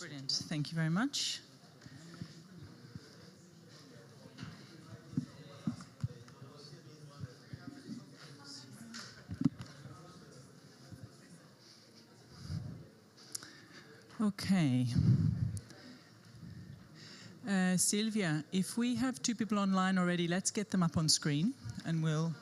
Brilliant. Thank you very much. Okay. Sylvia, if we have 2 people online already, let's get them up on screen and we'll...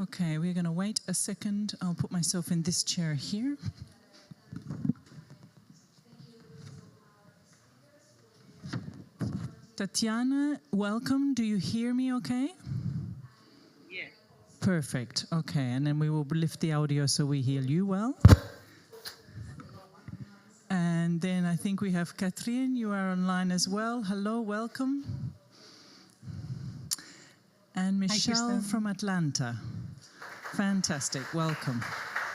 Okay, we're going to wait a second. I'll put myself in this chair here. Tatiana, welcome. Do you hear me okay? Yes. Perfect. Okay, and then we will lift the audio so we hear you well. And then I think we have Catherine. You are online as well. Hello, welcome. And Michelle from Atlanta. Fantastic, welcome.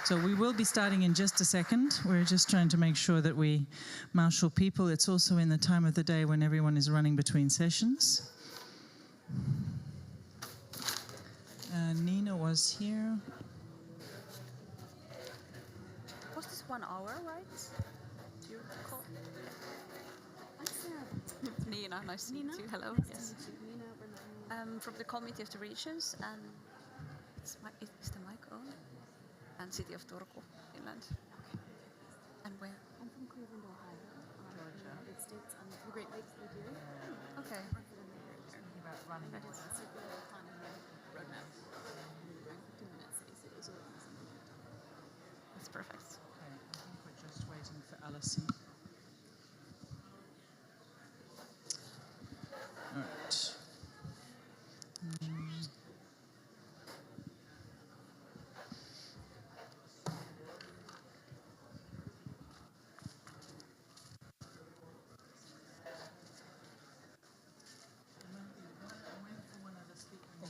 So we will be starting in just a second. We're just trying to make sure that we marshal people. It's also in the time of the day when everyone is running between sessions. Nina was here. Was this 1 hour, right? Do you recall? Nina, nice to meet you. Hello. Yes. From the Committee of the Regions, and is the mic on? And City of Turku, Finland. Okay. And where? I'm from Cleveland, Ohio. Georgia. In the United States, on the Great Lakes region. Okay. Thinking about running it. Circular economy roadmap. 2 minutes, so That's perfect. Okay, I think we're just waiting for Alison. All right.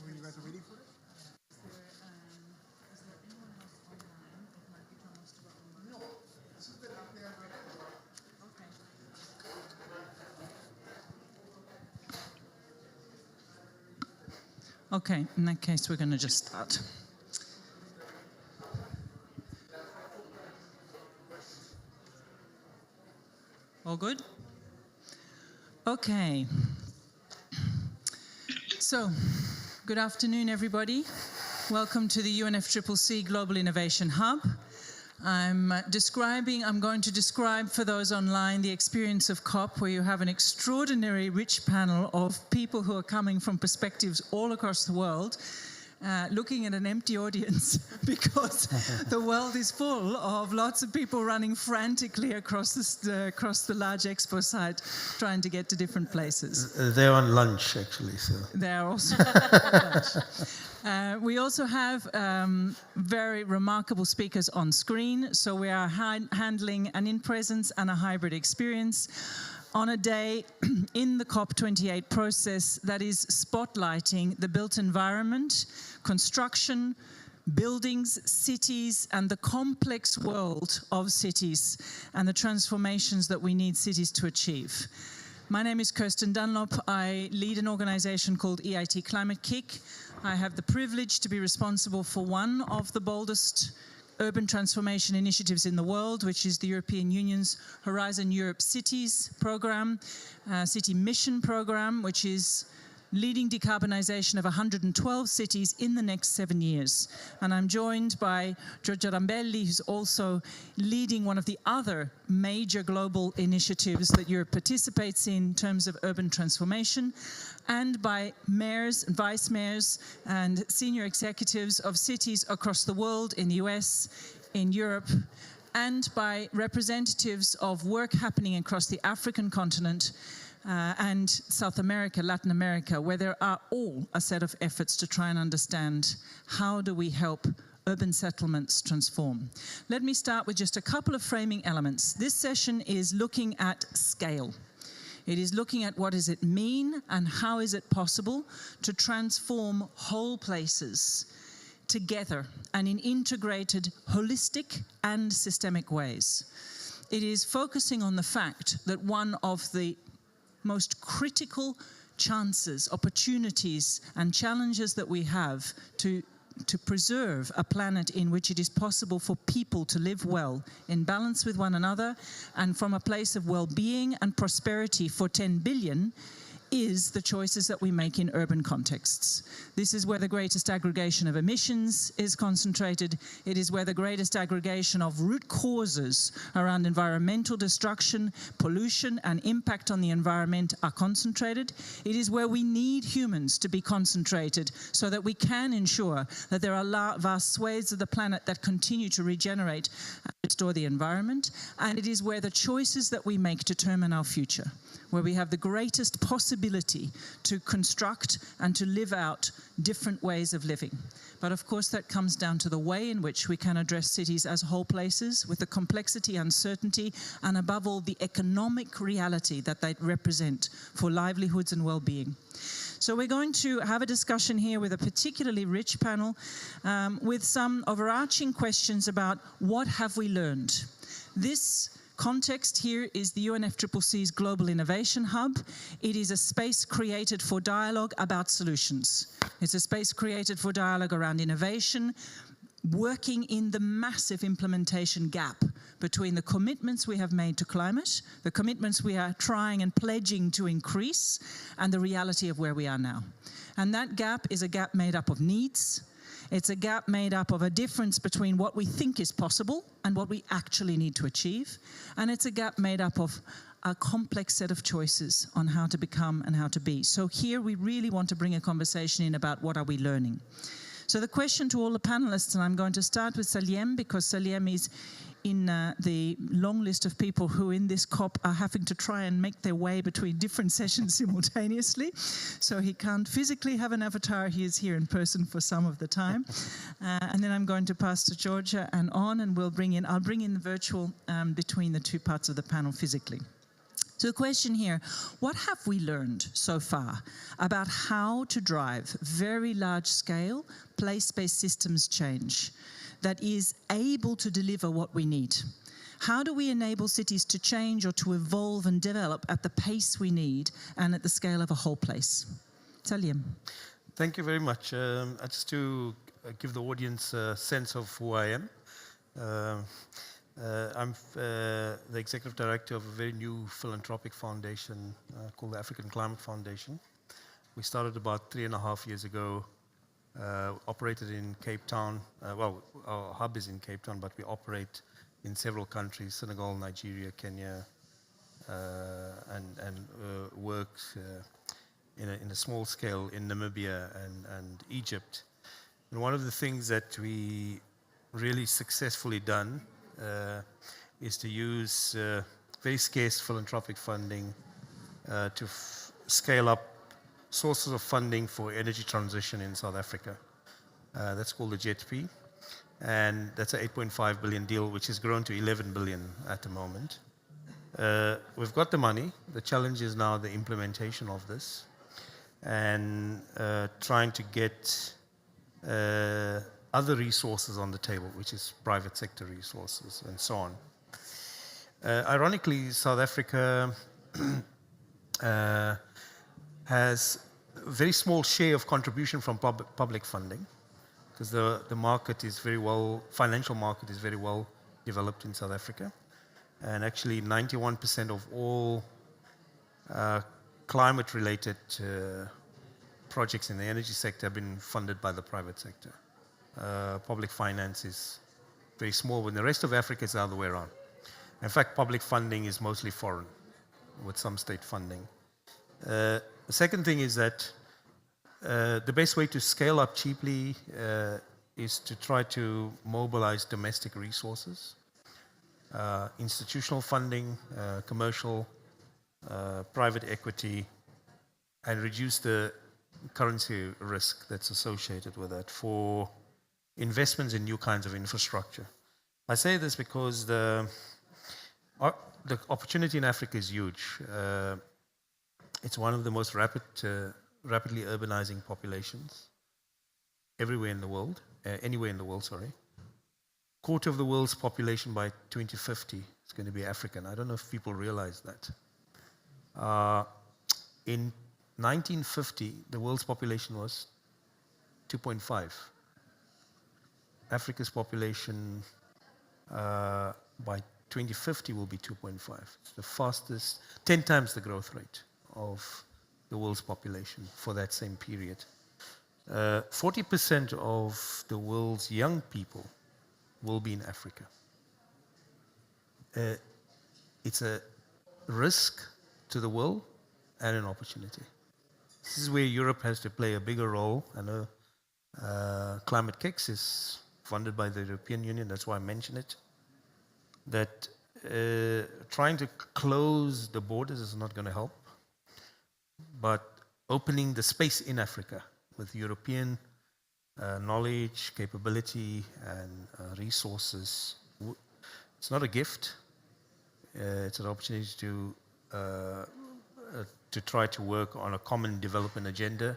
You guys are waiting for it? Is there anyone else online? It might be Thomas to go online. No. This has been out there right now. Okay, in that case, we're going to just start. All good? Okay. So, good afternoon, everybody. Welcome to the UNFCCC Global Innovation Hub. I'm going to describe for those online the experience of COP, where you have an extraordinary rich panel of people who are coming from perspectives all across the world, looking at an empty audience because the world is full of lots of people running frantically across the large expo site, trying to get to different places. They're on lunch, actually. So they're also on lunch. We also have very remarkable speakers on screen, so we are handling an in-presence and a hybrid experience on a day in the COP28 process that is spotlighting the built environment, construction, buildings, cities, and the complex world of cities and the transformations that we need cities to achieve. My name is Kirsten Dunlop. I lead an organization called EIT Climate Kick. I have the privilege to be responsible for one of the boldest urban transformation initiatives in the world, which is the European Union's Horizon Europe Cities program, City Mission program, which is leading decarbonization of 112 cities in the next 7 years. And I'm joined by Giorgia Rambelli, who's also leading one of the other major global initiatives that Europe participates in terms of urban transformation, and by mayors and vice mayors and senior executives of cities across the world, in the US, in Europe, and by representatives of work happening across the African continent, and South America, Latin America, where there are all a set of efforts to try and understand how do we help urban settlements transform. Let me start with just a couple of framing elements. This session is looking at scale. It is looking at what does it mean and how is it possible to transform whole places together and in integrated, holistic and systemic ways. It is focusing on the fact that one of the most critical chances, opportunities and challenges that we have to preserve a planet in which it is possible for people to live well, in balance with one another, and from a place of well-being and prosperity for 10 billion, is the choices that we make in urban contexts. This is where the greatest aggregation of emissions is concentrated. It is where the greatest aggregation of root causes around environmental destruction, pollution, and impact on the environment are concentrated. It is where we need humans to be concentrated so that we can ensure that there are vast swathes of the planet that continue to regenerate and restore the environment. And it is where the choices that we make determine our future, where we have the greatest possibility to construct and to live out different ways of living. But of course that comes down to the way in which we can address cities as whole places with the complexity, uncertainty, and above all the economic reality that they represent for livelihoods and well-being. So we're going to have a discussion here with a particularly rich panel with some overarching questions about what have we learned. This context here is the UNFCCC's Global Innovation Hub. It is a space created for dialogue about solutions. It's a space created for dialogue around innovation, working in the massive implementation gap between the commitments we have made to climate, the commitments we are trying and pledging to increase, and the reality of where we are now. And that gap is a gap made up of needs. It's a gap made up of a difference between what we think is possible and what we actually need to achieve. And it's a gap made up of a complex set of choices on how to become and how to be. So here we really want to bring a conversation in about what are we learning. So the question to all the panelists, and I'm going to start with Saliem, because Saliem is in the long list of people who in this COP are having to try and make their way between different sessions simultaneously. So he can't physically have an avatar, he is here in person for some of the time. And then I'm going to pass to Georgia and on, and I'll bring in the virtual between the two parts of the panel physically. So the question here, what have we learned so far about how to drive very large-scale place-based systems change that is able to deliver what we need? How do we enable cities to change or to evolve and develop at the pace we need and at the scale of a whole place? Saliem. Thank you very much. Just to give the audience a sense of who I am. I'm the executive director of a very new philanthropic foundation called the African Climate Foundation. We started about 3.5 years ago, operated in Cape Town. Well, our hub is in Cape Town, but we operate in several countries, Senegal, Nigeria, Kenya, and work in a small scale in Namibia and Egypt. And one of the things that we really successfully done is to use very scarce philanthropic funding to scale up sources of funding for energy transition in South Africa. That's called the JETP, and that's an 8.5 billion deal, which has grown to 11 billion at the moment. We've got the money. The challenge is now the implementation of this and trying to get other resources on the table, which is private sector resources and so on. Ironically, South Africa has a very small share of contribution from public funding, because the market is very well, financial market is very well developed in South Africa. And actually 91% of all climate-related projects in the energy sector have been funded by the private sector. Public finance is very small. When the rest of Africa is the other way around. In fact, public funding is mostly foreign, with some state funding. The second thing is that the best way to scale up cheaply is to try to mobilize domestic resources, institutional funding, commercial, private equity, and reduce the currency risk that's associated with that for investments in new kinds of infrastructure. I say this because the opportunity in Africa is huge. It's one of the most rapidly urbanizing populations everywhere in the world, anywhere in the world, sorry. Quarter of the world's population by 2050 is going to be African. I don't know if people realize that. In 1950, the world's population was 2.5. Africa's population by 2050 will be 2.5. It's the fastest, 10 times the growth rate of the world's population for that same period. 40% of the world's young people will be in Africa. It's a risk to the world and an opportunity. This is where Europe has to play a bigger role. I know Climate Kicks is funded by the European Union, that's why I mention it. That trying to close the borders is not going to help, but opening the space in Africa with European knowledge, capability, and resources. It's not a gift. It's an opportunity to try to work on a common development agenda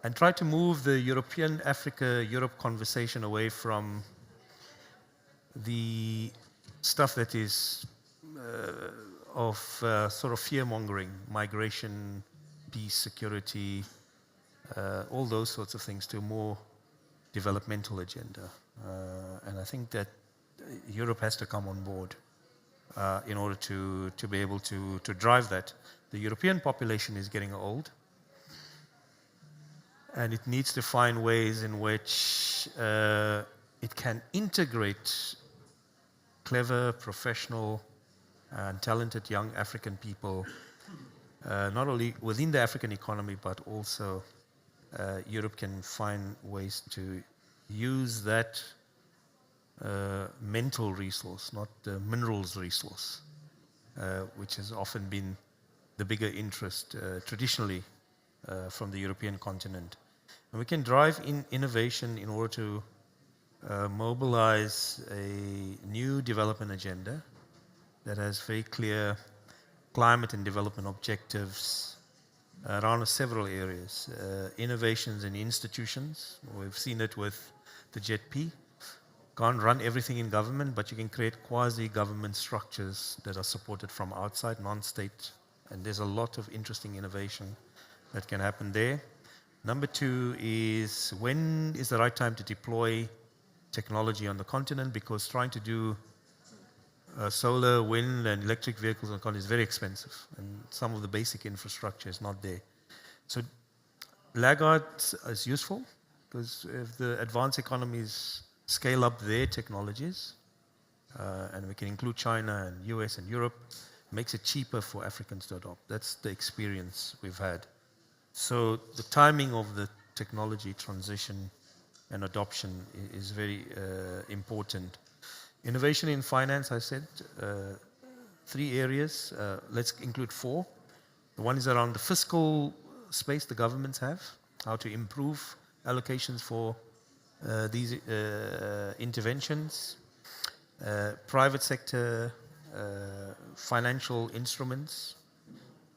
and try to move the European Africa-Europe conversation away from the stuff that is of sort of fear-mongering, migration, peace, security, all those sorts of things, to a more developmental agenda. And I think that Europe has to come on board in order to be able to drive that. The European population is getting old, and it needs to find ways in which it can integrate clever, professional, and talented young African people, not only within the African economy, but also Europe can find ways to use that mental resource, not the minerals resource, which has often been the bigger interest traditionally from the European continent. And we can drive innovation in order to mobilize a new development agenda that has very clear climate and development objectives around several areas. Innovations in institutions. We've seen it with the JETP. Can't run everything in government, but you can create quasi-government structures that are supported from outside, non-state. And there's a lot of interesting innovation that can happen there. Number two is, when is the right time to deploy technology on the continent? Because trying to do solar, wind, and electric vehicles on the continent is very expensive, and some of the basic infrastructure is not there. So laggard is useful, because if the advanced economies scale up their technologies, and we can include China and US and Europe, it makes it cheaper for Africans to adopt. That's the experience we've had. So the timing of the technology transition and adoption is very important. Innovation in finance, I said, 3 areas. Let's include 4. The one is around the fiscal space the governments have, how to improve allocations for these interventions. Private sector, financial instruments,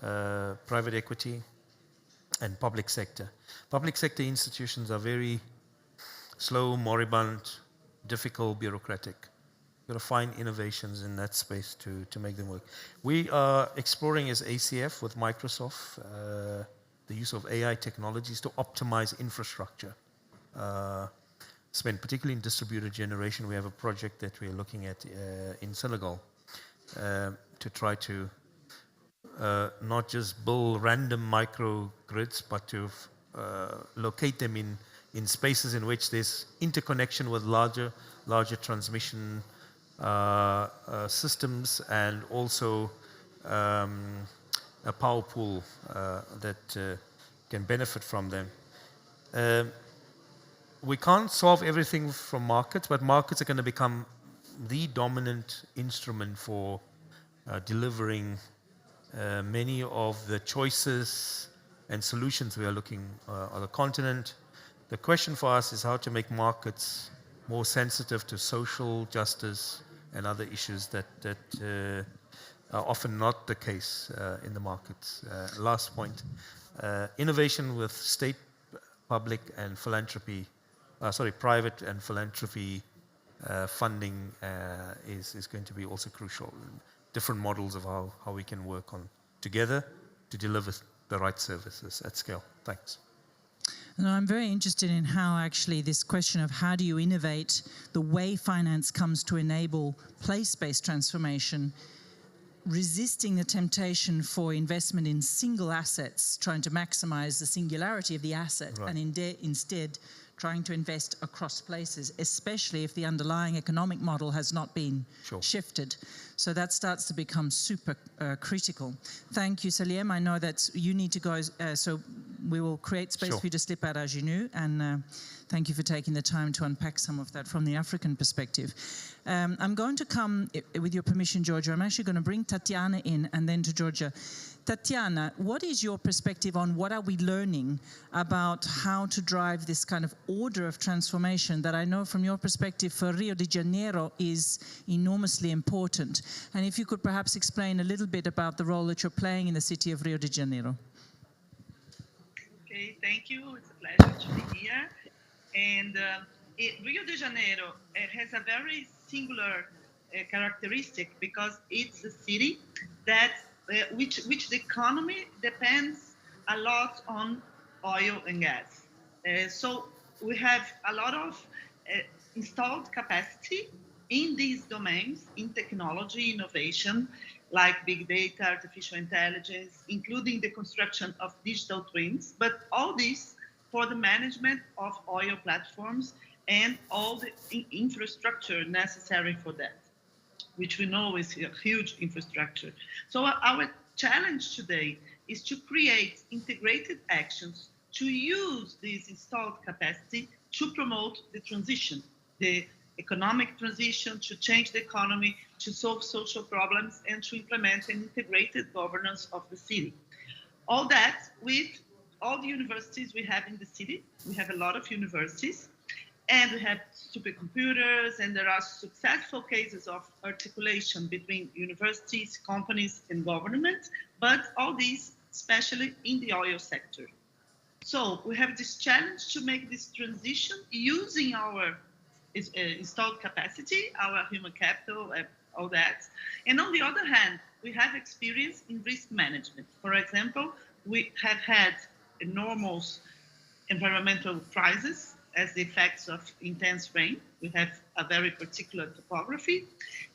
private equity, and public sector. Public sector institutions are very slow, moribund, difficult, bureaucratic. You've got to find innovations in that space to make them work. We are exploring as ACF with Microsoft the use of AI technologies to optimize infrastructure. Particularly in distributed generation, we have a project that we're looking at in Senegal to try to not just build random microgrids, but to locate them in spaces in which there's interconnection with larger transmission systems, and also a power pool that can benefit from them. We can't solve everything from markets, but markets are going to become the dominant instrument for delivering many of the choices and solutions we are looking on the continent. The question for us is how to make markets more sensitive to social justice and other issues that are often not the case in the markets. Last point, innovation with state, public and philanthropy, private and philanthropy funding is going to be also crucial. Different models of how we can work on together to deliver the right services at scale. Thanks. And I'm very interested in how actually this question of how do you innovate the way finance comes to enable place-based transformation, resisting the temptation for investment in single assets, trying to maximize the singularity of the asset, right, and instead trying to invest across places, especially if the underlying economic model has not been shifted. So that starts to become super critical. Thank you, Saliem. I know that you need to go, so we will create space for you to slip out as you knew, and thank you for taking the time to unpack some of that from the African perspective. I'm going to come, with your permission, Georgia, I'm actually going to bring Tatiana in and then to Georgia. Tatiana, what is your perspective on what are we learning about how to drive this kind of order of transformation that I know from your perspective for Rio de Janeiro is enormously important? And if you could perhaps explain a little bit about the role that you're playing in the city of Rio de Janeiro. Okay, thank you. It's a pleasure to be here. And Rio de Janeiro has a very singular characteristic because it's a city that which the economy depends a lot on oil and gas. So we have a lot of installed capacity in these domains, in technology, innovation, like big data, artificial intelligence, including the construction of digital twins, but all this for the management of oil platforms and all the infrastructure necessary for that, which we know is a huge infrastructure. So our challenge today is to create integrated actions to use this installed capacity to promote the transition, the economic transition, to change the economy, to solve social problems, and to implement an integrated governance of the city. All that with all the universities we have in the city. We have a lot of universities, and we have supercomputers, and there are successful cases of articulation between universities, companies, and government, but all these, especially in the oil sector. So we have this challenge to make this transition using our installed capacity, our human capital, all that. And on the other hand, we have experience in risk management. For example, we have had enormous environmental crises as the effects of intense rain. We have a very particular topography.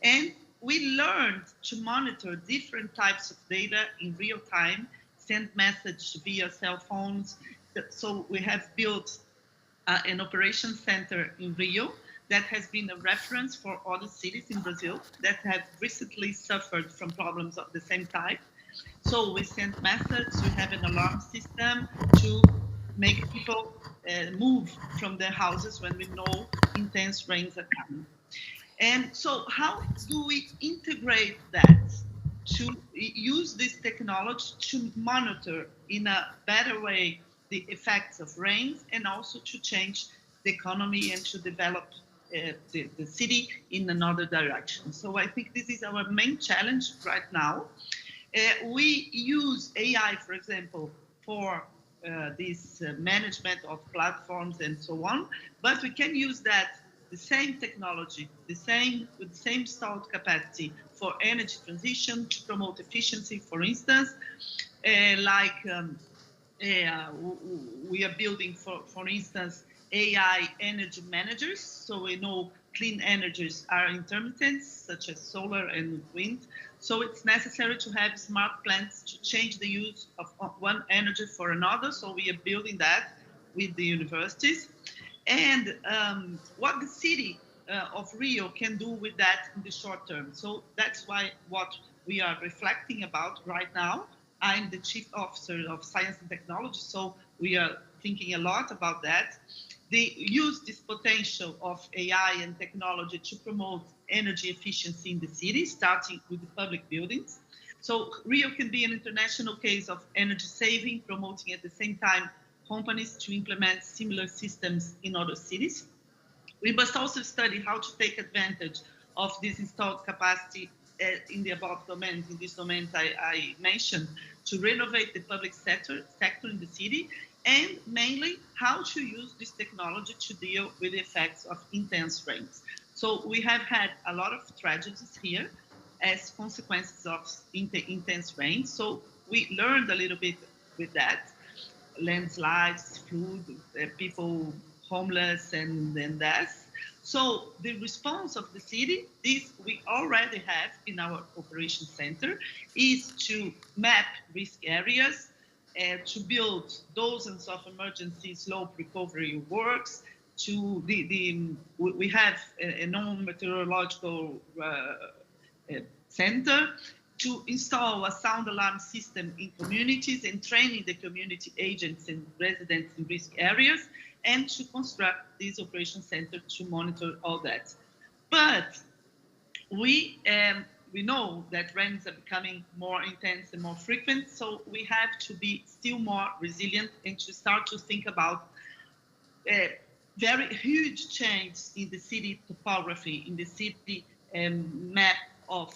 And we learned to monitor different types of data in real time, send messages via cell phones. So we have built an operation center in Rio that has been a reference for other cities in Brazil that have recently suffered from problems of the same type. So we send messages, we have an alarm system to make people move from their houses when we know intense rains are coming. And so how do we integrate that to use this technology to monitor in a better way the effects of rains and also to change the economy and to develop the city in another direction? So I think this is our main challenge right now. We use AI, for example, for this management of platforms and so on, but we can use that, the same technology, with the same installed capacity for energy transition to promote efficiency, for instance, we are building, for instance, AI energy managers. So we know clean energies are intermittent, such as solar and wind. So it's necessary to have smart plants to change the use of one energy for another. So we are building that with the universities. And what the city of Rio can do with that in the short term. So that's why what we are reflecting about right now. I'm the Chief Officer of Science and Technology, so we are thinking a lot about that. They use this potential of AI and technology to promote energy efficiency in the city, starting with the public buildings. So Rio can be an international case of energy saving, promoting at the same time companies to implement similar systems in other cities. We must also study how to take advantage of this installed capacity in the above domains, in these domains I mentioned, to renovate the public sector in the city, and mainly how to use this technology to deal with the effects of intense rains. So we have had a lot of tragedies here as consequences of intense rain. So we learned a little bit with that, landslides, flood, people homeless and death. So the response of the city, this we already have in our operation center, is to map risk areas, to build dozens of emergency slope recovery works. We have a non-meteorological center to install a sound alarm system in communities and training the community agents and residents in risk areas, and to construct this operation center to monitor all that. But we know that rains are becoming more intense and more frequent, so we have to be still more resilient and to start to think about very huge change in the city topography, in the city map of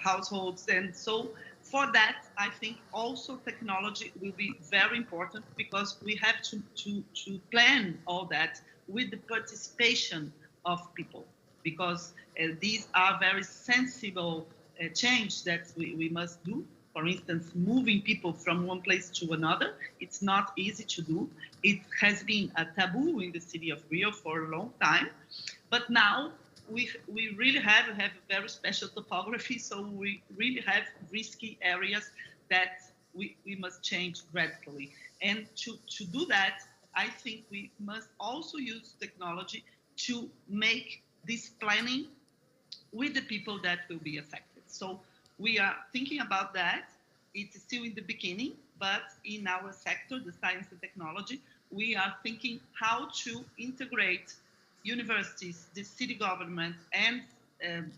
households. And so for that, I think also technology will be very important, because we have to plan all that with the participation of people, because these are very sensible change that we must do. For instance, moving people from one place to another, it's not easy to do. It has been a taboo in the city of Rio for a long time, but now we really have a very special topography, so we really have risky areas that we must change radically. And to do that, I think we must also use technology to make this planning with the people that will be affected. So we are thinking about that. It's still in the beginning, but in our sector, the science and technology, we are thinking how to integrate universities, the city government, and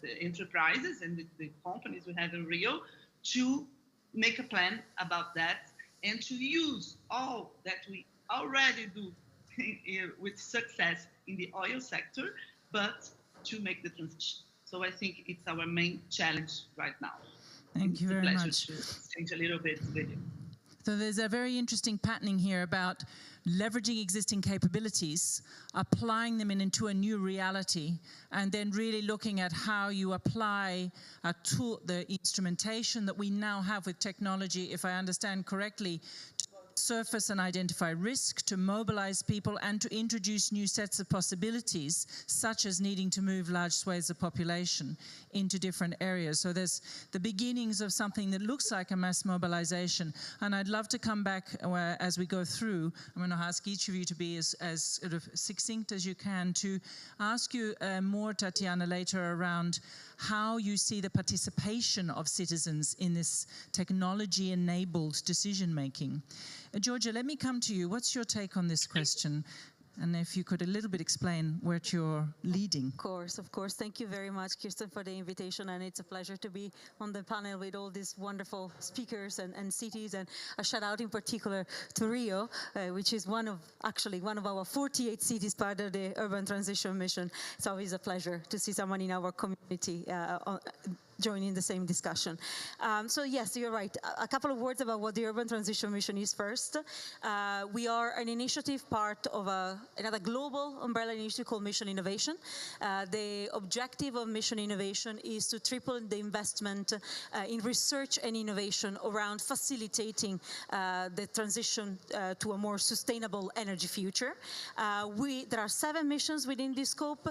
the enterprises and the companies we have in Rio to make a plan about that, and to use all that we already do with success in the oil sector, but to make the transition. So I think it's our main challenge right now. Thank you very much. It's a pleasure to change a little bit with you. So there's a very interesting patterning here about leveraging existing capabilities, applying them into a new reality, and then really looking at how you apply a tool, the instrumentation that we now have with technology, if I understand correctly, to surface and identify risk, to mobilize people, and to introduce new sets of possibilities, such as needing to move large swathes of population into different areas. So there's the beginnings of something that looks like a mass mobilization. And I'd love to come back as we go through. I'm going to ask each of you to be as sort of succinct as you can, to ask you more, Tatiana, later around how you see the participation of citizens in this technology-enabled decision-making. Georgia, let me come to you. What's your take on this question? And if you could a little bit explain where you're leading. Of course. Thank you very much, Kirsten, for the invitation. And it's a pleasure to be on the panel with all these wonderful speakers and cities. And a shout out in particular to Rio, which is one of our 48 cities part of the Urban Transition Mission. It's always a pleasure to see someone in our community joining the same discussion. So yes, you're right. A couple of words about what the Urban Transition Mission is first. We are an initiative part of another global umbrella initiative called Mission Innovation. The objective of Mission Innovation is to triple the investment in research and innovation around facilitating the transition to a more sustainable energy future. There are 7 missions within this scope.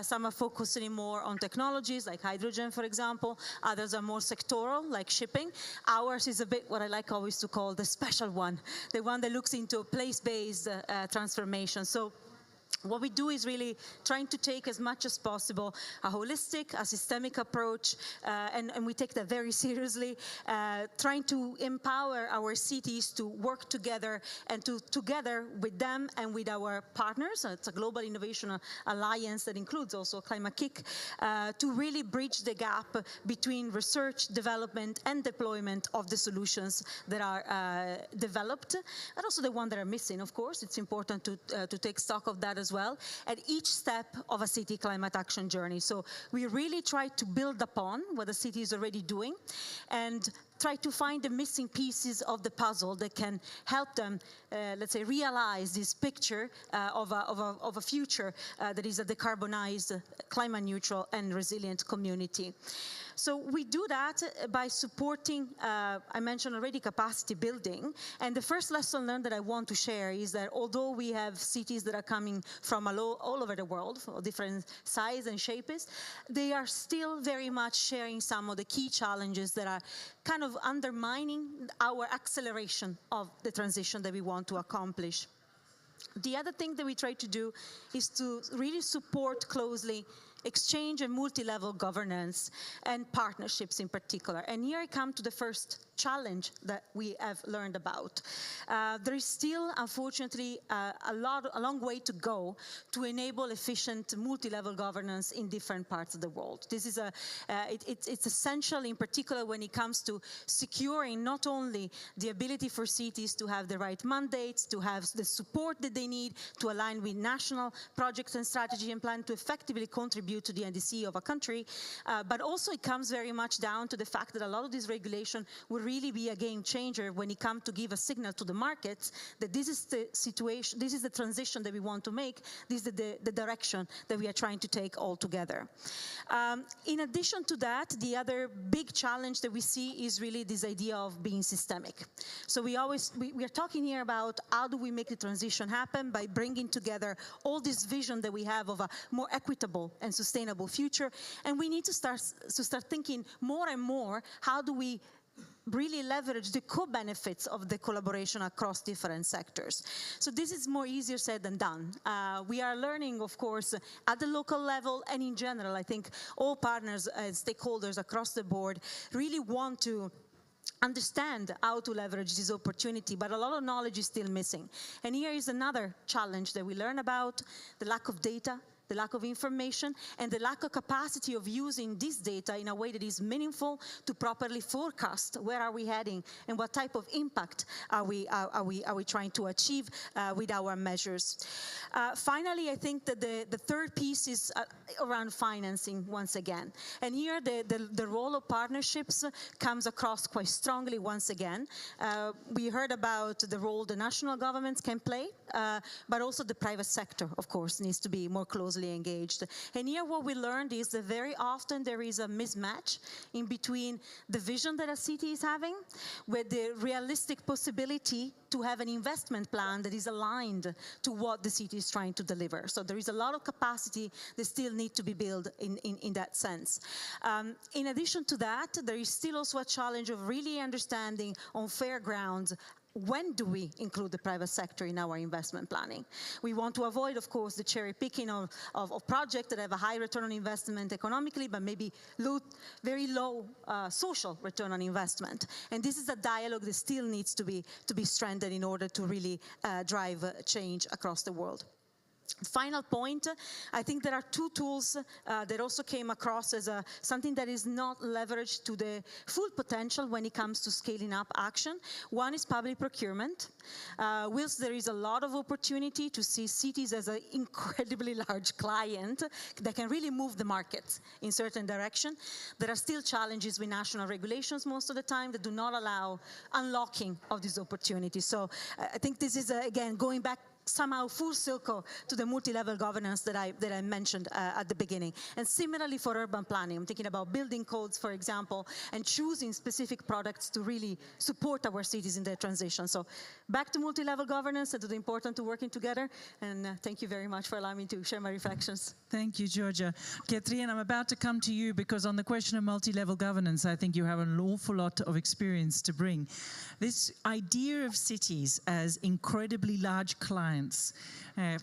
Some are focusing more on technologies like hydrogen, for example. Others are more sectoral, like shipping. Ours is a bit what I like always to call the special one, the one that looks into place-based transformation. So what we do is really trying to take as much as possible a holistic, a systemic approach, and we take that very seriously, trying to empower our cities to work together and to together with them and with our partners. It's a global innovation alliance that includes also Climate Kick, to really bridge the gap between research, development, and deployment of the solutions that are developed, and also the ones that are missing, of course. It's important to take stock of that as well at each step of a city climate action journey. So we really try to build upon what the city is already doing and try to find the missing pieces of the puzzle that can help them, let's say, realize this picture of a future that is a decarbonized, climate neutral, and resilient community. So we do that by supporting, I mentioned already, capacity building. And the first lesson learned that I want to share is that although we have cities that are coming from all over the world, of different size and shapes, they are still very much sharing some of the key challenges that are kind of undermining our acceleration of the transition that we want to accomplish. The other thing that we try to do is to really support closely exchange and multi-level governance and partnerships in particular. And here I come to the first challenge that we have learned about. There is still, unfortunately, a long way to go to enable efficient multi-level governance in different parts of the world. This is it's essential, in particular, when it comes to securing not only the ability for cities to have the right mandates, to have the support that they need to align with national projects and strategy and plan to effectively contribute to the NDC of a country, but also it comes very much down to the fact that a lot of this regulation will really be a game changer when it comes to give a signal to the markets that this is the situation, this is the transition that we want to make, this is the direction that we are trying to take all together. In addition to that, the other big challenge that we see is really this idea of being systemic. So we are talking here about how do we make the transition happen by bringing together all this vision that we have of a more equitable and sustainable future, and we need to start thinking more and more, how do we really leverage the co-benefits of the collaboration across different sectors. So this is more easier said than done. We are learning, of course, at the local level and in general. I think all partners and stakeholders across the board really want to understand how to leverage this opportunity, but a lot of knowledge is still missing. And here is another challenge that we learn about: the lack of data, the lack of information, and the lack of capacity of using this data in a way that is meaningful to properly forecast where are we heading and what type of impact are we trying to achieve with our measures. Finally, I think that the third piece is around financing once again. And here the role of partnerships comes across quite strongly once again. We heard about the role the national governments can play, but also the private sector, of course, needs to be more closely engaged. And here what we learned is that very often there is a mismatch in between the vision that a city is having with the realistic possibility to have an investment plan that is aligned to what the city is trying to deliver. So there is a lot of capacity that still need to be built in that sense. In addition to that, there is still also a challenge of really understanding on fair grounds when do we include the private sector in our investment planning. We want to avoid, of course, the cherry picking of projects that have a high return on investment economically, but maybe very low social return on investment. And this is a dialogue that still needs to be strengthened in order to really drive change across the world. Final point, I think there are two tools that also came across as something that is not leveraged to the full potential when it comes to scaling up action. One is public procurement. Whilst there is a lot of opportunity to see cities as an incredibly large client that can really move the market in certain direction, there are still challenges with national regulations most of the time that do not allow unlocking of these opportunities. So I think this is, again, going back somehow full circle to the multi-level governance that I mentioned at the beginning. And similarly for urban planning, I'm thinking about building codes, for example, and choosing specific products to really support our cities in their transition. So back to multi-level governance and to the importance of working together. And thank you very much for allowing me to share my reflections. Thank you, Georgia. Catherine, I'm about to come to you because on the question of multi-level governance, I think you have an awful lot of experience to bring. This idea of cities as incredibly large clients,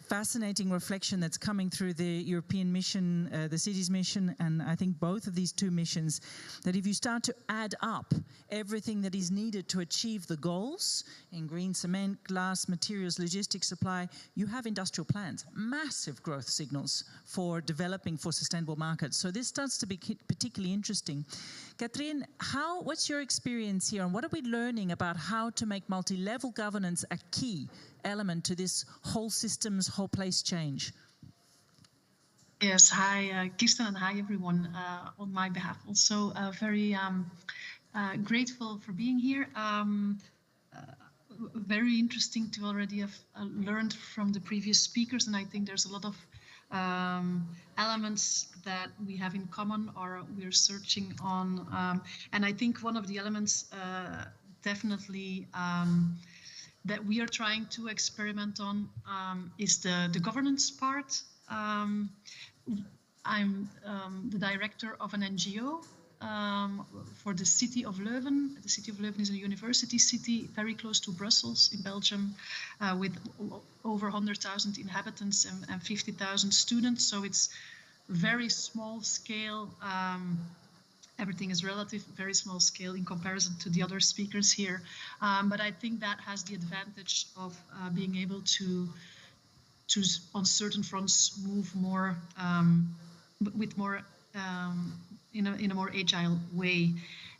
fascinating reflection that's coming through the European mission, the cities mission, and I think both of these two missions, that if you start to add up everything that is needed to achieve the goals in green cement, glass, materials, logistics, supply, you have industrial plans, massive growth signals for developing for sustainable markets. So this starts to be particularly interesting. Catherine, what's your experience here, and what are we learning about how to make multi-level governance a key element to this whole systems, whole place change? Yes, hi Kirsten, and hi everyone on my behalf. Also very grateful for being here. Very interesting to already have learned from the previous speakers, and I think there's a lot of elements that we have in common or we're searching on. And I think one of the elements definitely that we are trying to experiment on is the governance part. I'm the director of an NGO for the city of Leuven. The city of Leuven is a university city very close to Brussels in Belgium, with over 100,000 inhabitants and 50,000 students. So it's very small scale. Everything is relative, very small scale in comparison to the other speakers here. But I think that has the advantage of being able to on certain fronts move more with more in a more agile way.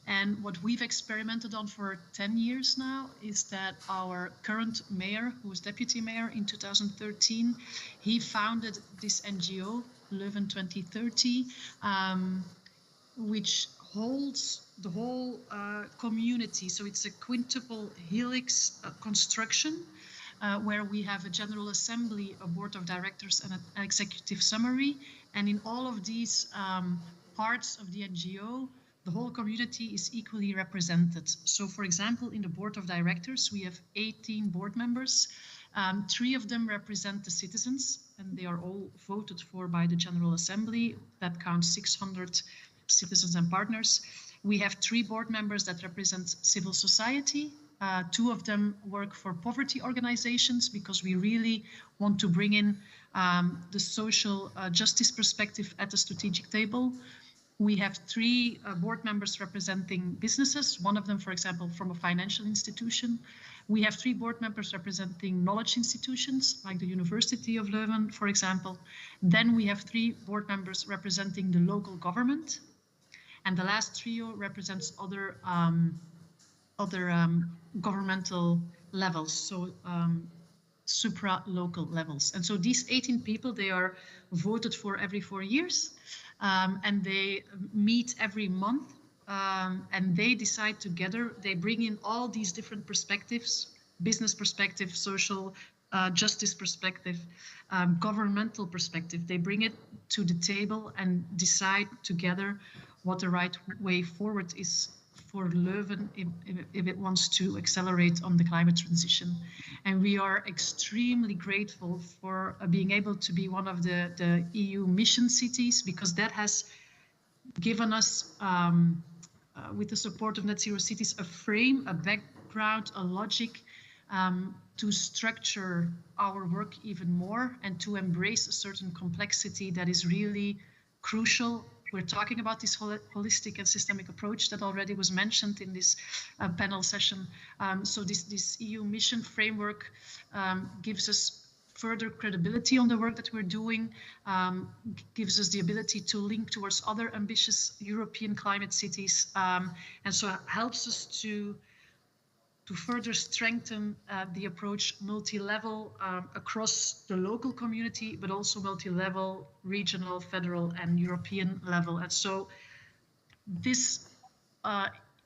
And what we've experimented on for 10 years now is that our current mayor, who was deputy mayor in 2013, he founded this NGO, Leuven 2030, which holds the whole community. So it's a quintuple helix construction where we have a general assembly, a board of directors, and an executive summary. And in all of these parts of the NGO, the whole community is equally represented. So, for example, in the board of directors, we have 18 board members. 3 of them represent the citizens, and they are all voted for by the General Assembly. That counts 600 citizens and partners. We have 3 board members that represent civil society. 2 of them work for poverty organizations because we really want to bring in the social justice perspective at the strategic table. We have 3 board members representing businesses, one of them, for example, from a financial institution. We have 3 board members representing knowledge institutions, like the University of Leuven, for example. Then we have 3 board members representing the local government. And the last trio represents other governmental levels, so supra-local levels. And so these 18 people, they are voted for every 4 years. And they meet every month, and they decide together, they bring in all these different perspectives, business perspective, social justice perspective, governmental perspective. They bring it to the table and decide together what the right way forward is for Leuven if it wants to accelerate on the climate transition. And we are extremely grateful for being able to be one of the EU mission cities, because that has given us, with the support of Net Zero Cities, a frame, a background, a logic to structure our work even more and to embrace a certain complexity that is really crucial. We're talking about this holistic and systemic approach that already was mentioned in this panel session. So this EU mission framework gives us further credibility on the work that we're doing, gives us the ability to link towards other ambitious European climate cities, and so it helps us to further strengthen the approach multi-level across the local community, but also multi-level, regional, federal, and European level. And so this,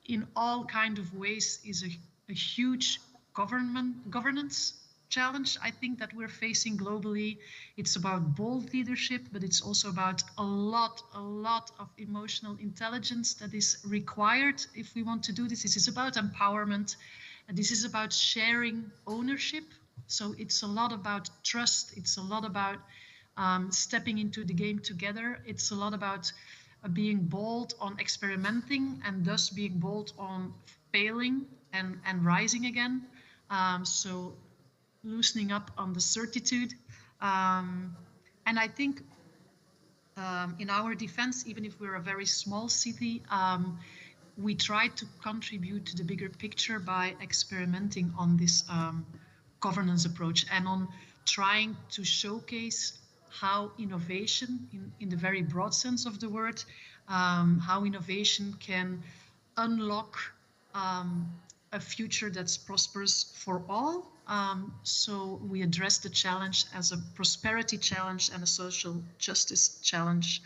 in all kind of ways, is a huge governance challenge, I think, that we're facing globally. It's about bold leadership, but it's also about a lot of emotional intelligence that is required if we want to do this. This is about empowerment. And this is about sharing ownership. So it's a lot about trust. It's a lot about stepping into the game together. It's a lot about being bold on experimenting and thus being bold on failing and rising again. So loosening up on the certitude. And I think in our defense, even if we're a very small city, we try to contribute to the bigger picture by experimenting on this governance approach and on trying to showcase how innovation, in the very broad sense of the word, how innovation can unlock a future that's prosperous for all. So we address the challenge as a prosperity challenge and a social justice challenge.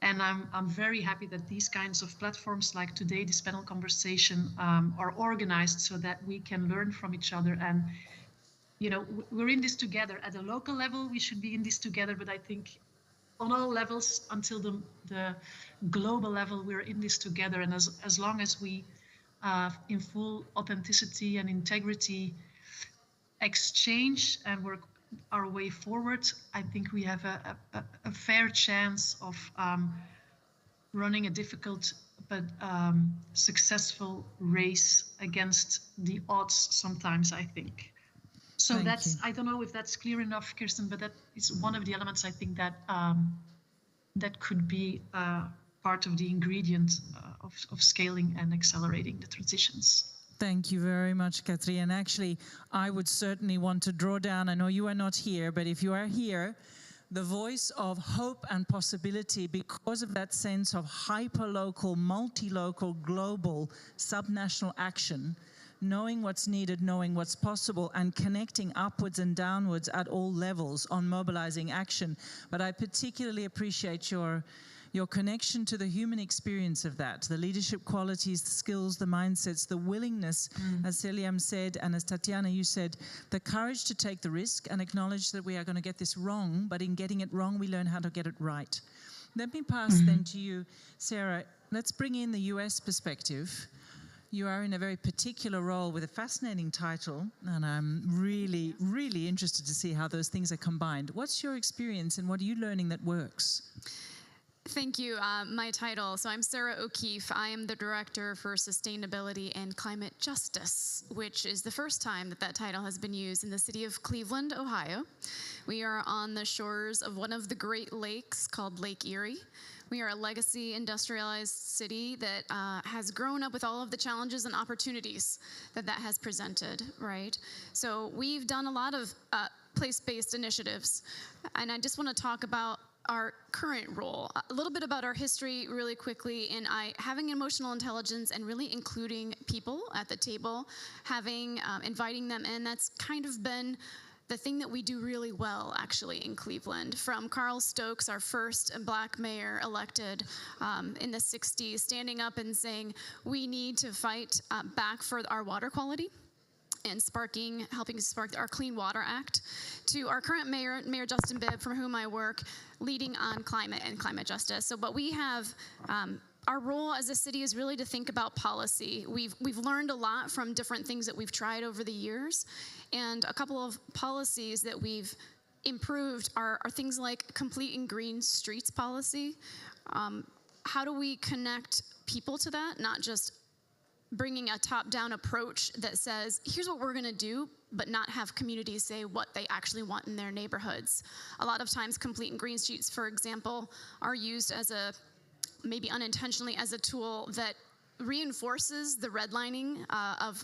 And I'm very happy that these kinds of platforms like today, this panel conversation, are organized so that we can learn from each other. And, you know, we're in this together. At a local level, we should be in this together, but I think on all levels until the global level, we're in this together. And as long as we, in full authenticity and integrity, exchange and work our way forward, I think we have a fair chance of running a difficult but successful race against the odds sometimes, I think. So Thank that's, you. I don't know if that's clear enough, Kirsten, but that is one of the elements I think that that could be part of the ingredient of scaling and accelerating the transitions. Thank you very much, Katri. And actually, I would certainly want to draw down, I know you are not here, but if you are here, the voice of hope and possibility because of that sense of hyper-local, multi-local, global, subnational action, knowing what's needed, knowing what's possible, and connecting upwards and downwards at all levels on mobilizing action. But I particularly appreciate your connection to the human experience of that, the leadership qualities, the skills, the mindsets, the willingness, as Celiam said, and as Tatiana, you said, the courage to take the risk and acknowledge that we are going to get this wrong, but in getting it wrong, we learn how to get it right. Let me pass then to you, Sarah. Let's bring in the US perspective. You are in a very particular role with a fascinating title, and I'm really, really interested to see how those things are combined. What's your experience and what are you learning that works? Thank you. My title, so I'm Sarah O'Keefe. I am the Director for Sustainability and Climate Justice, which is the first time that that title has been used in the city of Cleveland, Ohio. We are on the shores of one of the Great Lakes called Lake Erie. We are a legacy industrialized city that has grown up with all of the challenges and opportunities that has presented, right? So we've done a lot of place-based initiatives, and I just want to talk about our current role, a little bit about our history really quickly, in having emotional intelligence and really including people at the table, inviting them in. That's kind of been the thing that we do really well, actually, in Cleveland. From Carl Stokes, our first Black mayor elected in the 60s, standing up and saying, we need to fight back for our water quality, and helping spark our Clean Water Act, to our current mayor, Mayor Justin Bibb, from whom I work, leading on climate and climate justice. So, but we have, our role as a city is really to think about policy. We've learned a lot from different things that we've tried over the years, and a couple of policies that we've improved are things like complete and green streets policy. How do we connect people to that, not just bringing a top-down approach that says, here's what we're going to do, but not have communities say what they actually want in their neighborhoods. A lot of times, complete and green streets, for example, are used as maybe unintentionally, as a tool that reinforces the redlining of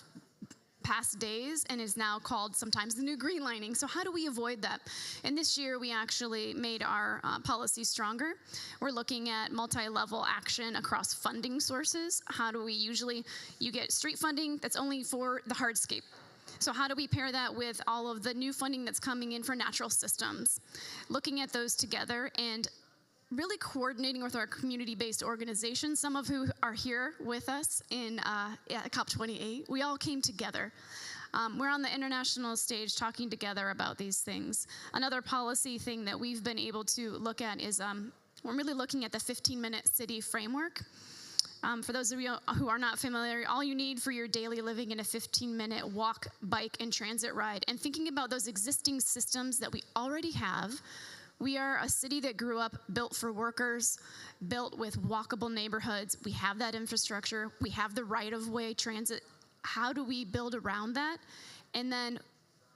past days and is now called sometimes the new green lining. So how do we avoid that? And this year we actually made our policy stronger. We're looking at multi-level action across funding sources. How do we you get street funding that's only for the hardscape. So how do we pair that with all of the new funding that's coming in for natural systems? Looking at those together and really coordinating with our community-based organizations, some of who are here with us in COP28. We all came together. We're on the international stage talking together about these things. Another policy thing that we've been able to look at is we're really looking at the 15-minute city framework. For those of you who are not familiar, all you need for your daily living in a 15-minute walk, bike, and transit ride, and thinking about those existing systems that we already have, We are a city that grew up built for workers, built with walkable neighborhoods. We have that infrastructure. We have the right-of-way transit. How do we build around that? And then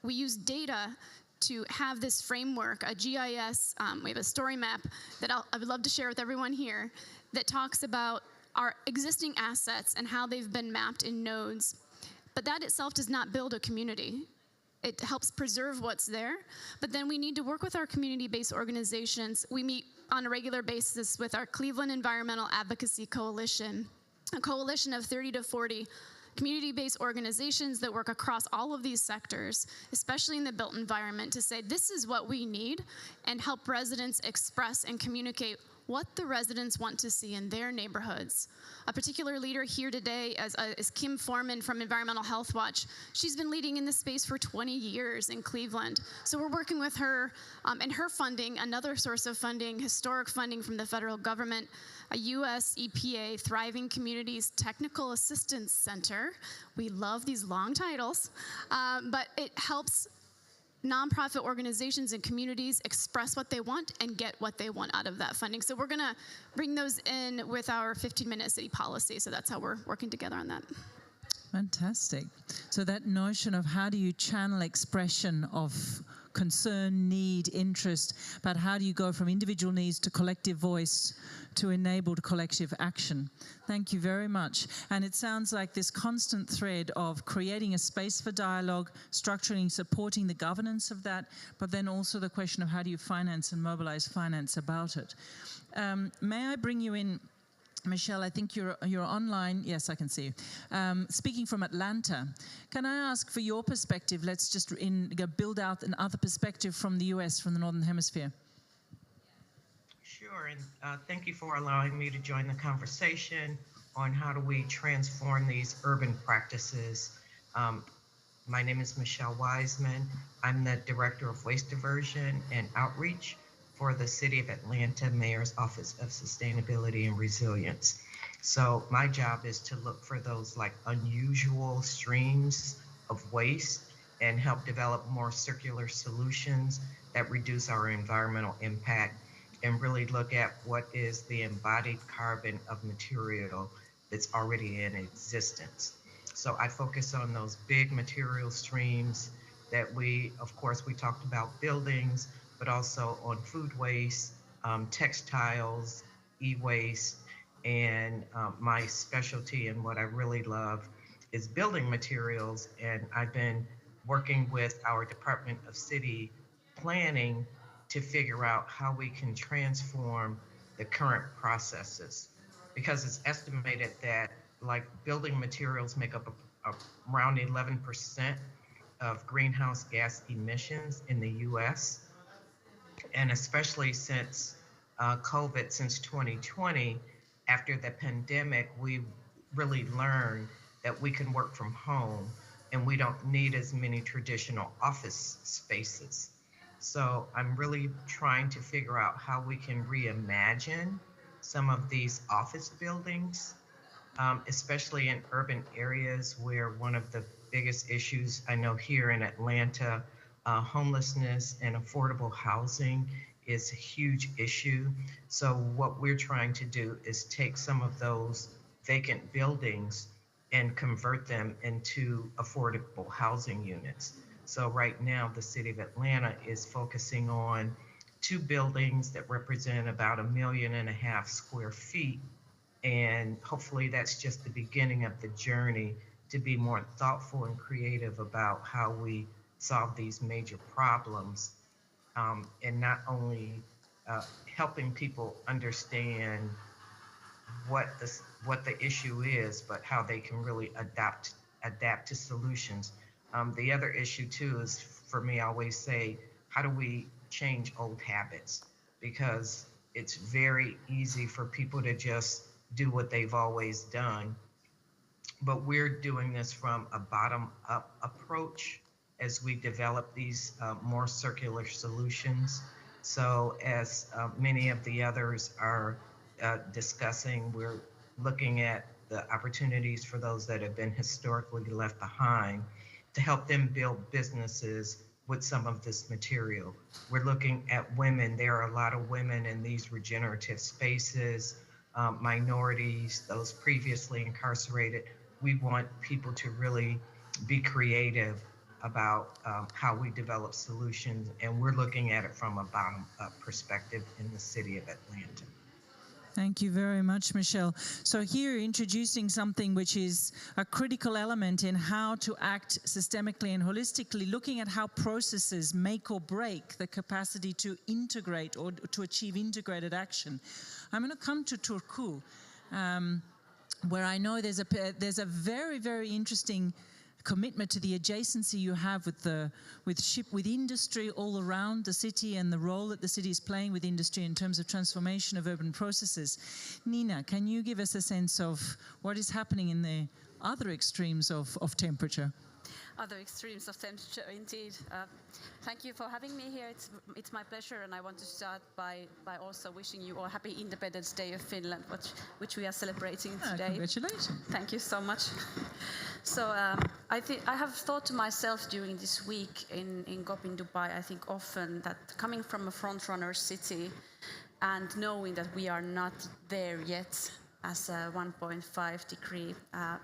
we use data to have this framework, a GIS, we have a story map that I would love to share with everyone here that talks about our existing assets and how they've been mapped in nodes. But that itself does not build a community. It helps preserve what's there, but then we need to work with our community-based organizations. We meet on a regular basis with our Cleveland Environmental Advocacy Coalition, a coalition of 30 to 40 community-based organizations that work across all of these sectors, especially in the built environment, to say this is what we need and help residents express and communicate what the residents want to see in their neighborhoods. A particular leader here today is Kim Foreman from Environmental Health Watch. She's been leading in this space for 20 years in Cleveland. So we're working with her and her funding, another source of funding, historic funding from the federal government, a US EPA Thriving Communities Technical Assistance Center. We love these long titles, but it helps nonprofit organizations and communities express what they want and get what they want out of that funding. So we're gonna bring those in with our 15-minute city policy. So that's how we're working together on that. Fantastic. So that notion of how do you channel expression of concern, need, interest, but how do you go from individual needs to collective voice to enabled collective action? Thank you very much. And it sounds like this constant thread of creating a space for dialogue, structuring, supporting the governance of that, but then also the question of how do you finance and mobilize finance about it. May I bring you in, Michelle, I think you're online. Yes, I can see you. Speaking from Atlanta, can I ask for your perspective? Let's just build out another perspective from the US, from the Northern Hemisphere. Sure, and thank you for allowing me to join the conversation on how do we transform these urban practices. My name is Michelle Wiseman. I'm the Director of Waste Diversion and Outreach for the City of Atlanta Mayor's Office of Sustainability and Resilience. So my job is to look for those like unusual streams of waste and help develop more circular solutions that reduce our environmental impact and really look at what is the embodied carbon of material that's already in existence. So I focus on those big material streams that we talked about buildings, but also on food waste, textiles, e-waste, and my specialty and what I really love is building materials. And I've been working with our Department of City Planning to figure out how we can transform the current processes, because it's estimated that like building materials make up around 11% of greenhouse gas emissions in the US. And especially since COVID, since 2020, after the pandemic, we really learned that we can work from home and we don't need as many traditional office spaces. So I'm really trying to figure out how we can reimagine some of these office buildings, especially in urban areas where one of the biggest issues I know here in Atlanta, homelessness and affordable housing is a huge issue. So what we're trying to do is take some of those vacant buildings and convert them into affordable housing units. So right now, the City of Atlanta is focusing on 2 buildings that represent about 1.5 million square feet. And hopefully that's just the beginning of the journey to be more thoughtful and creative about how we solve these major problems, and not only helping people understand what the issue is, but how they can really adapt to solutions. The other issue too is, for me, I always say, how do we change old habits? Because it's very easy for people to just do what they've always done. But we're doing this from a bottom-up approach as we develop these more circular solutions. So as many of the others are discussing, we're looking at the opportunities for those that have been historically left behind to help them build businesses with some of this material. We're looking at women. There are a lot of women in these regenerative spaces, minorities, those previously incarcerated. We want people to really be creative about how we develop solutions, and we're looking at it from a bottom-up perspective in the city of Atlanta. Thank you very much, Michelle. So here, introducing something which is a critical element in how to act systemically and holistically, looking at how processes make or break the capacity to integrate or to achieve integrated action. I'm going to come to Turku, where I know there's a very, very interesting commitment to the adjacency you have with industry all around the city and the role that the city is playing with industry in terms of transformation of urban processes. Nina, can you give us a sense of what is happening in the other extremes of temperature? Other extremes of temperature, indeed. Thank you for having me here. It's my pleasure, and I want to start by also wishing you all happy Independence Day of Finland, which we are celebrating today. Congratulations. Thank you so much. So I have thought to myself during this week in COP in Dubai, I think often that coming from a front-runner city and knowing that we are not there yet as a 1.5 degree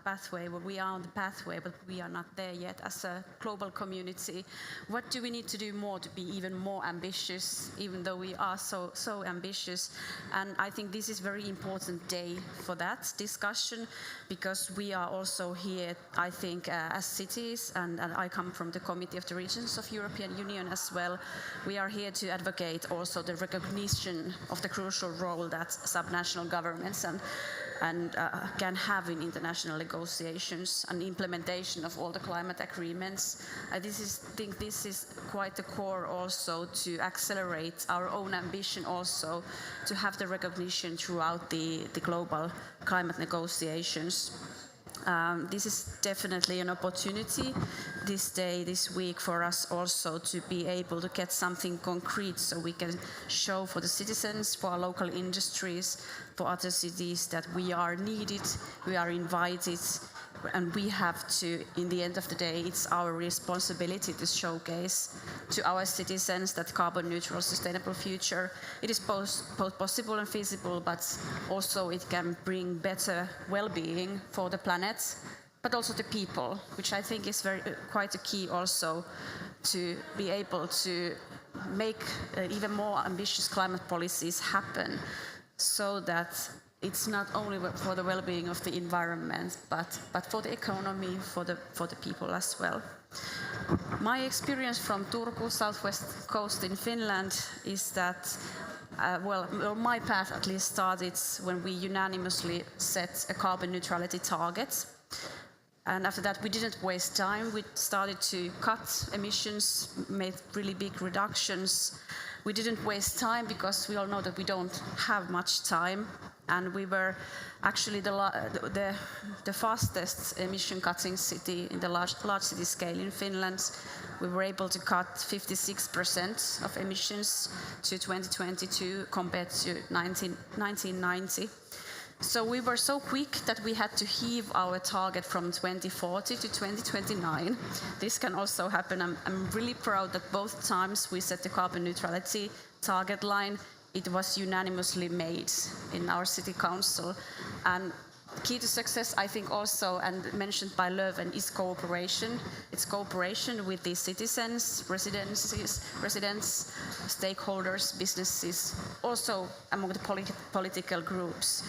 pathway. Well, we are on the pathway, but we are not there yet as a global community. What do we need to do more to be even more ambitious, even though we are so ambitious? And I think this is a very important day for that discussion, because we are also here, I think, as cities, and I come from the Committee of the Regions of European Union as well. We are here to advocate also the recognition of the crucial role that subnational governments can have in international negotiations and implementation of all the climate agreements. I think this is quite the core also to accelerate our own ambition also to have the recognition throughout the global climate negotiations. This is definitely an opportunity this day, this week, for us also to be able to get something concrete so we can show for the citizens, for our local industries, for other cities that we are needed, we are invited, and we have to, in the end of the day, it's our responsibility to showcase to our citizens that carbon neutral, sustainable future, it is both possible and feasible, but also it can bring better well-being for the planet, but also the people, which I think is quite a key also to be able to make even more ambitious climate policies happen, so that it's not only for the well-being of the environment, but for the economy, for the people as well. My experience from Turku, southwest coast in Finland, is that, my path at least started when we unanimously set a carbon neutrality target. And after that, we didn't waste time. We started to cut emissions, made really big reductions. We didn't waste time because we all know that we don't have much time. And we were actually the fastest emission-cutting city in the large city scale in Finland. We were able to cut 56% of emissions to 2022 compared to 1990. So we were so quick that we had to heave our target from 2040 to 2029. This can also happen. I'm really proud that both times we set the carbon neutrality target line, it was unanimously made in our city council. And key to success, I think also, and mentioned by Löfven, is cooperation. It's cooperation with the citizens, residents, stakeholders, businesses, also among the political groups.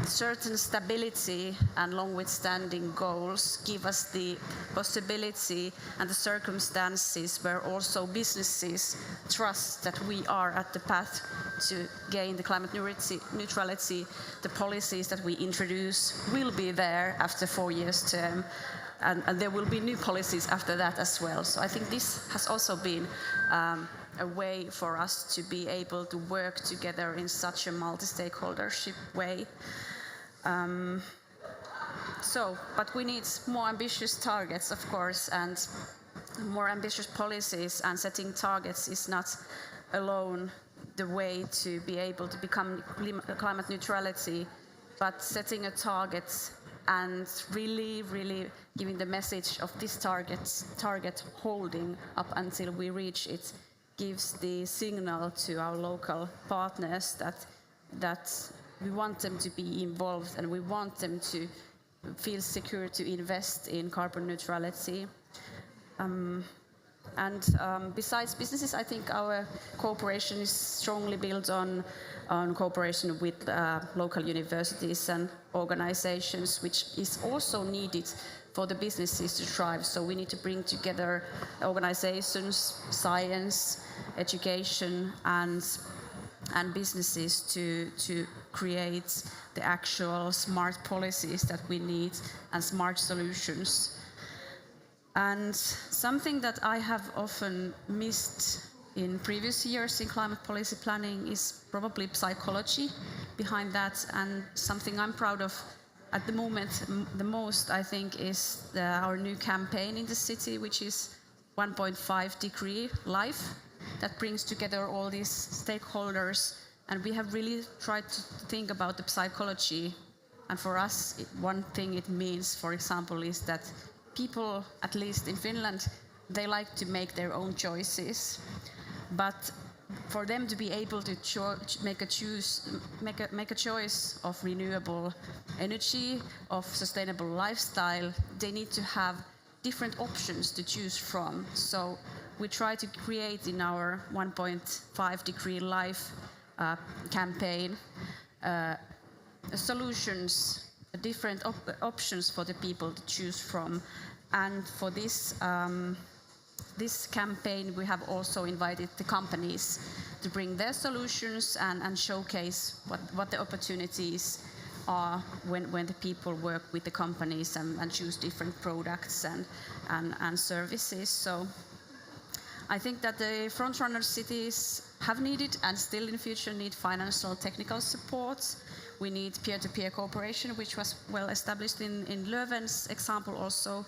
Certain stability and long-withstanding goals give us the possibility and the circumstances where also businesses trust that we are at the path to gain the climate neutrality. The policies that we introduce will be there after 4 years' term, and there will be new policies after that as well. So I think this has also been a way for us to be able to work together in such a multi-stakeholdership way. But we need more ambitious targets, of course, and more ambitious policies, and setting targets is not alone the way to be able to become climate neutrality, but setting a target and really giving the message of this target holding up until we reach it gives the signal to our local partners that we want them to be involved and we want them to feel secure to invest in carbon neutrality. Besides businesses, I think our cooperation is strongly built on cooperation with local universities and organizations, which is also needed for the businesses to thrive. So we need to bring together organizations, science, education, and businesses to create the actual smart policies that we need and smart solutions. And something that I have often missed in previous years in climate policy planning is probably psychology behind that, and something I'm proud of at the moment the most, I think, is our new campaign in the city, which is 1.5 degree life, that brings together all these stakeholders, and we have really tried to think about the psychology. And for us, one thing it means, for example, is that people, at least in Finland, they like to make their own choices, but for them to be able to make a choice of renewable energy, of sustainable lifestyle, they need to have different options to choose from. So we try to create in our 1.5 degree life campaign solutions, different options for the people to choose from. And for this this campaign, we have also invited the companies to bring their solutions and showcase what the opportunities are when the people work with the companies and choose different products and services. So I think that the frontrunner cities have needed and still in the future need financial technical support. We need peer-to-peer cooperation, which was well established in Leuven's example also,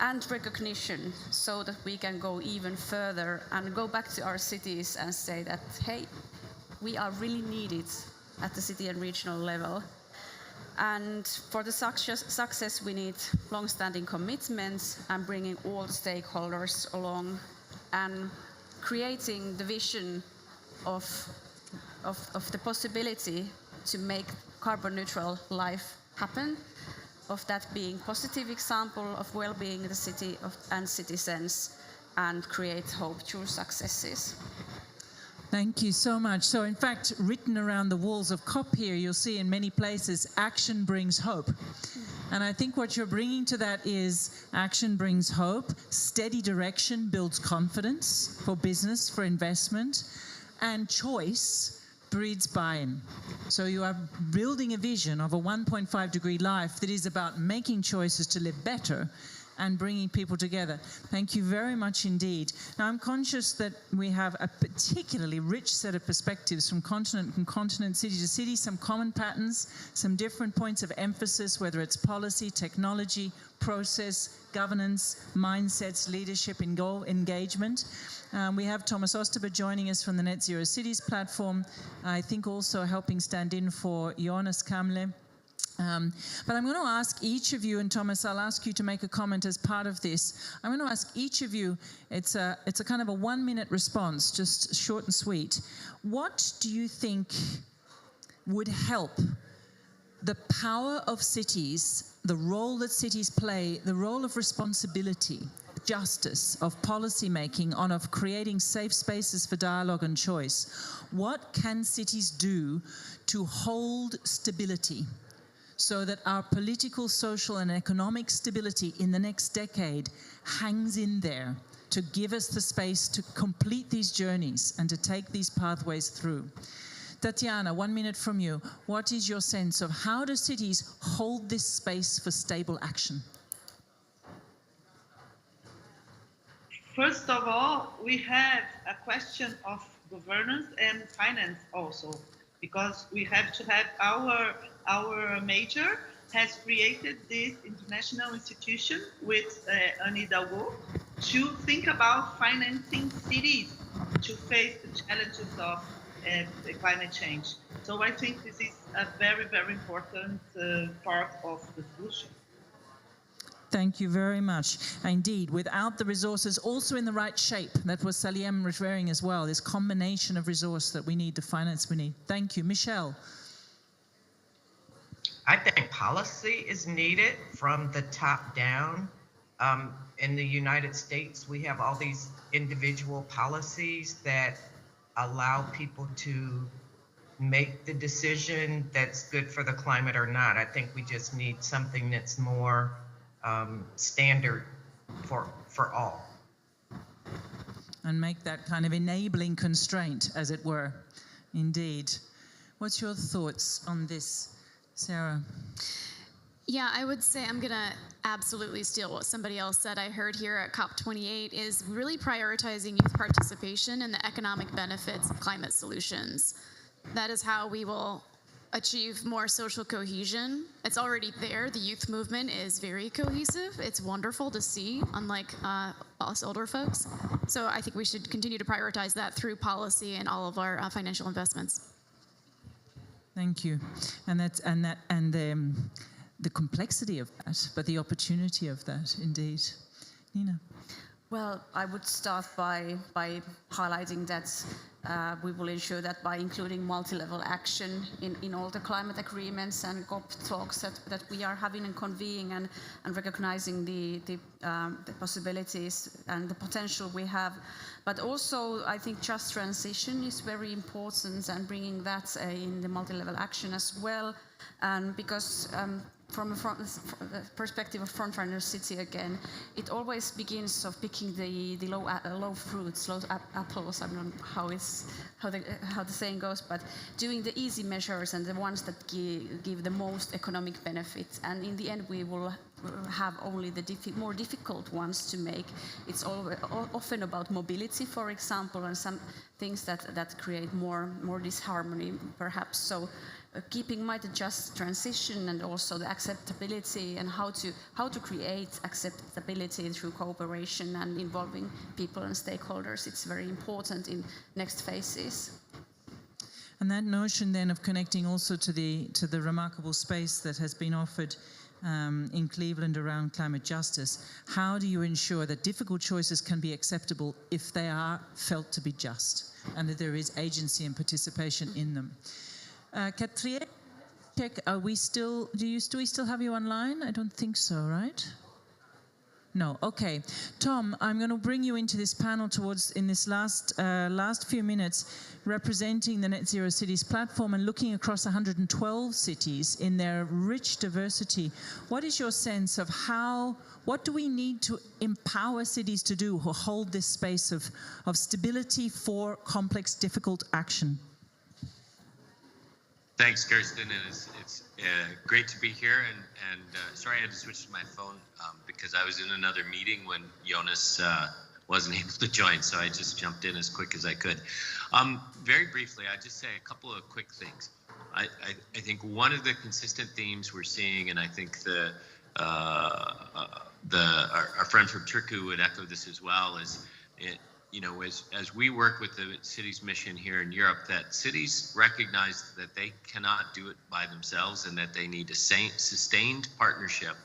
and recognition, so that we can go even further and go back to our cities and say that, hey, we are really needed at the city and regional level. And for the success we need long-standing commitments and bringing all the stakeholders along and creating the vision of the possibility to make carbon neutral life happen, of that being positive example of well-being in the city and citizens, and create hope through successes. Thank you so much. So in fact, written around the walls of COP here, you'll see in many places, action brings hope. And I think what you're bringing to that is action brings hope, steady direction builds confidence for business, for investment, and choice breeds buy-in. So you are building a vision of a 1.5 degree life that is about making choices to live better and bringing people together. Thank you very much indeed. Now, I'm conscious that we have a particularly rich set of perspectives from continent, city to city, some common patterns, some different points of emphasis, whether it's policy, technology, process, governance, mindsets, leadership, and goal engagement. We have Thomas Osterberg joining us from the Net Zero Cities platform, I think also helping stand in for Jonas Kamle. But I'm going to ask each of you, and Thomas, I'll ask you to make a comment as part of this. I'm going to ask each of you, it's a kind of a 1-minute response, just short and sweet. What do you think would help the power of cities, the role that cities play, the role of responsibility, justice, of policy making, of creating safe spaces for dialogue and choice? What can cities do to hold stability, so that our political, social, and economic stability in the next decade hangs in there to give us the space to complete these journeys and to take these pathways through? Tatiana, 1 minute from you. What is your sense of how do cities hold this space for stable action? First of all, we have a question of governance and finance also, because we have to have our major has created this international institution with Anne Hidalgo to think about financing cities to face the challenges of climate change. So I think this is a very, very important part of the solution. Thank you very much. Indeed, without the resources also in the right shape, that was Saliem referring as well, this combination of resource that we need, the finance we need. Thank you. Michelle. I think policy is needed from the top down. In the United States, we have all these individual policies that allow people to make the decision that's good for the climate or not. I think we just need something that's more standard for all. And make that kind of enabling constraint, as it were. Indeed. What's your thoughts on this, Sarah? Yeah, I would say I'm going to absolutely steal what somebody else said. I heard here at COP28 is really prioritizing youth participation and the economic benefits of climate solutions. That is how we will achieve more social cohesion. It's already there. The youth movement is very cohesive. It's wonderful to see, unlike us older folks. So I think we should continue to prioritize that through policy and all of our financial investments. Thank you. And the complexity of that, but the opportunity of that, indeed. Nina. Well, I would start by highlighting that we will ensure that by including multi-level action in all the climate agreements and COP talks that we are having and convening and recognizing the possibilities and the potential we have. But also, I think just transition is very important and bringing that in the multi-level action as well. And because from a perspective of frontrunner city again, it always begins of picking the low fruits, low apples. I don't know how the saying goes, but doing the easy measures and the ones that give the most economic benefits. And in the end, we will have only the more difficult ones to make. It's often about mobility, for example, and some things that create more disharmony, perhaps. So keeping mind the just transition and also the acceptability and how to create acceptability through cooperation and involving people and stakeholders. It's very important in next phases. And that notion then of connecting also to the remarkable space that has been offered in Cleveland around climate justice. How do you ensure that difficult choices can be acceptable if they are felt to be just and that there is agency and participation in them? Katriye, check, do we still have you online? I don't think so, right? No, okay. Tom, I'm going to bring you into this panel in this last few minutes, representing the Net Zero Cities platform and looking across 112 cities in their rich diversity. What is your sense of what do we need to empower cities to do who hold this space of stability for complex, difficult action? Thanks, Kirsten, and it's great to be here. And sorry I had to switch to my phone because I was in another meeting when Jonas wasn't able to join, so I just jumped in as quick as I could. Very briefly, I'd just say a couple of quick things. I think one of the consistent themes we're seeing, and I think our friend from Turku would echo this as well, is as we work with the city's mission here in Europe, that cities recognize that they cannot do it by themselves and that they need a sustained partnership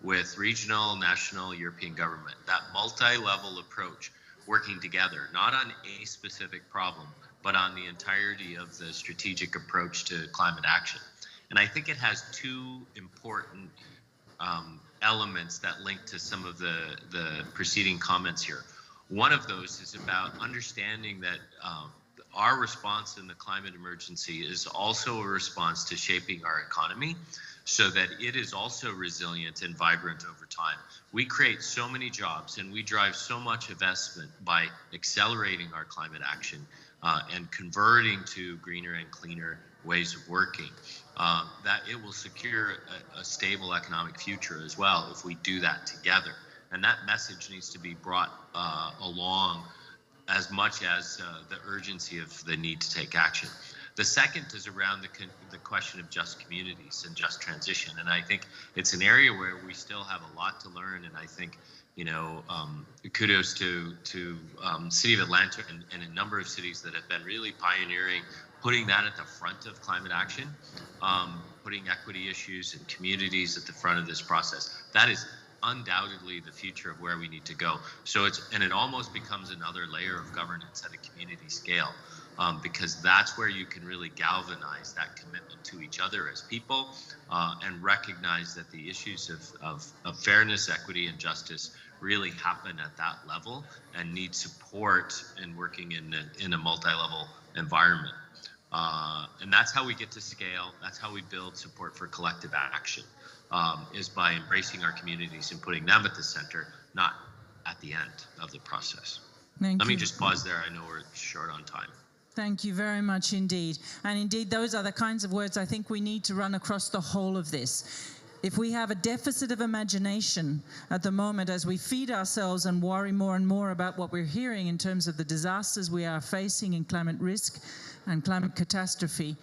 with regional, national, European government. That multi-level approach, working together, not on a specific problem, but on the entirety of the strategic approach to climate action. And I think it has two important elements that link to some of the preceding comments here. One of those is about understanding that our response in the climate emergency is also a response to shaping our economy so that it is also resilient and vibrant over time. We create so many jobs and we drive so much investment by accelerating our climate action and converting to greener and cleaner ways of working, that it will secure a stable economic future as well if we do that together. And that message needs to be brought along as much as the urgency of the need to take action. The second is around the question of just communities and just transition. And I think it's an area where we still have a lot to learn. And I think, kudos to City of Atlanta and a number of cities that have been really pioneering putting that at the front of climate action, putting equity issues and communities at the front of this process. That is undoubtedly the future of where we need to go. So it almost becomes another layer of governance at a community scale, because that's where you can really galvanize that commitment to each other as people, and recognize that the issues of fairness, equity, and justice really happen at that level and need support in working in a multi-level environment. And that's how we get to scale. That's how we build support for collective action, is by embracing our communities and putting them at the center, not at the end of the process. Let me just pause there. I know we're short on time. Thank you very much indeed. And indeed, those are the kinds of words I think we need to run across the whole of this. If we have a deficit of imagination at the moment as we feed ourselves and worry more and more about what we're hearing in terms of the disasters we are facing in climate risk and climate catastrophe,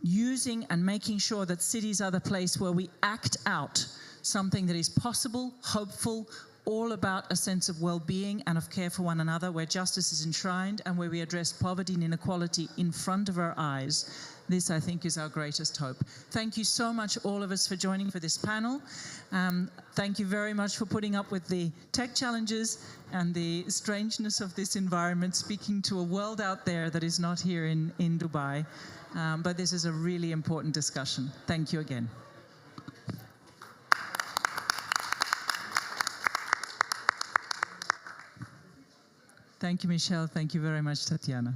using and making sure that cities are the place where we act out something that is possible, hopeful, all about a sense of well-being and of care for one another, where justice is enshrined and where we address poverty and inequality in front of our eyes. This, I think, is our greatest hope. Thank you so much, all of us, for joining for this panel. Thank you very much for putting up with the tech challenges and the strangeness of this environment, speaking to a world out there that is not here in Dubai. But this is a really important discussion. Thank you again. Thank you, Michelle. Thank you very much, Tatiana.